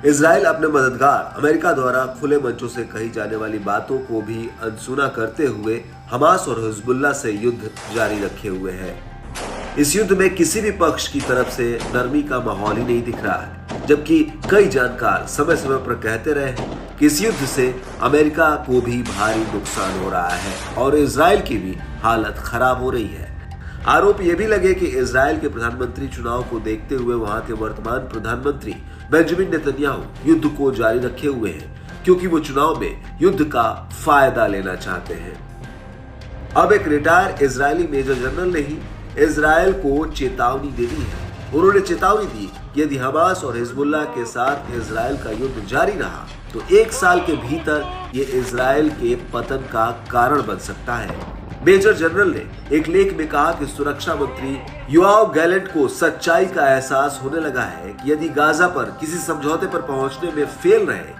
Israel अपने मददगार America द्वारा खुले मंचों से कही जाने वाली बातों को भी अनसुना करते हुए हमास और हिजबुल्लाह से युद्ध जारी रखे हुए है। इस युद्ध में किसी भी पक्ष की तरफ से नरमी का माहौल ही नहीं दिख रहा है, जबकि कई जानकार समय समय पर कहते रहे कि इस युद्ध से अमेरिका को भी भारी नुकसान हो रहा है और इजराइल की भी हालत खराब हो रही है। आरोप ये भी लगे कि इजराइल के प्रधानमंत्री चुनाव को देखते हुए वहां के वर्तमान प्रधानमंत्री बेंजामिन नेतन्याहू युद्ध को जारी रखे हुए हैं, क्योंकि वो चुनाव में युद्ध का फायदा लेना चाहते हैं। अब एक रिटायर्ड इजरायली मेजर जनरल ने ही इजराइल को चेतावनी दे दी है। उन्होंने चेतावनी दी कि यदि हमास और हिजबुल्लाह के साथ इजराइल का युद्ध जारी रहा तो 1 साल के भीतर ये इजराइल के पतन का कारण बन सकता है। मेजर जनरल ने एक लेख में कहा कि सुरक्षा मंत्री योआव गैलेंट को सच्चाई का एहसास होने लगा है कि यदि गाजा पर किसी समझौते पर पहुंचने में फेल रहे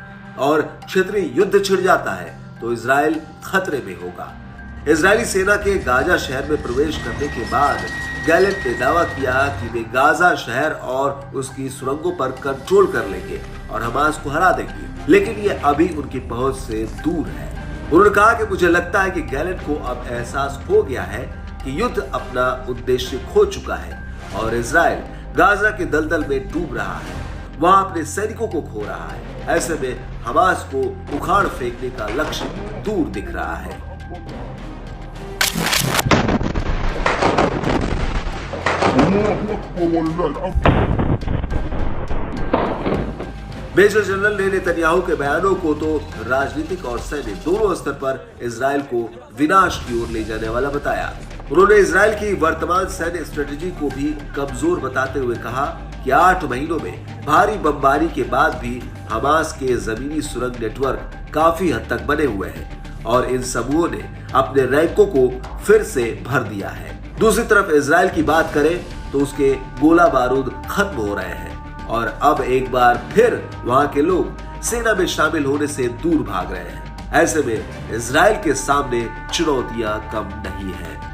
और क्षेत्रीय युद्ध छिड़ जाता है तो इजराइल खतरे में होगा। इजरायली सेना के गाजा शहर में प्रवेश करने के बाद गैलेंट ने दावा किया कि वे गाजा शहर और उसकी सुरंगों पर कंट्रोल कर लेंगे और हमास को हरा देंगे, लेकिन ये अभी उनकी पहुंच से दूर है। उन्होंने कहा कि मुझे लगता है कि गैलेंट को अब एहसास हो गया है कि युद्ध अपना उद्देश्य खो चुका है और इजराइल गाजा के दलदल में डूब रहा है, वहां अपने सैनिकों को खो रहा है। ऐसे में हमास को उखाड़ फेंकने का लक्ष्य दूर दिख रहा है। मेजर जनरल ने नेतन्याहू के बयानों को तो राजनीतिक और सैन्य दोनों स्तर पर इजराइल को विनाश की ओर ले जाने वाला बताया। उन्होंने इजराइल की वर्तमान सैन्य स्ट्रेटेजी को भी कमजोर बताते हुए कहा कि 8 महीनों में भारी बमबारी के बाद भी हमास के जमीनी सुरंग नेटवर्क काफी हद तक बने हुए हैं और इन समूहों ने अपने रैंकों को फिर से भर दिया है। दूसरी तरफ इजराइल की बात करें तो उसके गोला बारूद खत्म हो रहे हैं और अब एक बार फिर वहां के लोग सेना में शामिल होने से दूर भाग रहे हैं। ऐसे में इजराइल के सामने चुनौतियां कम नहीं है।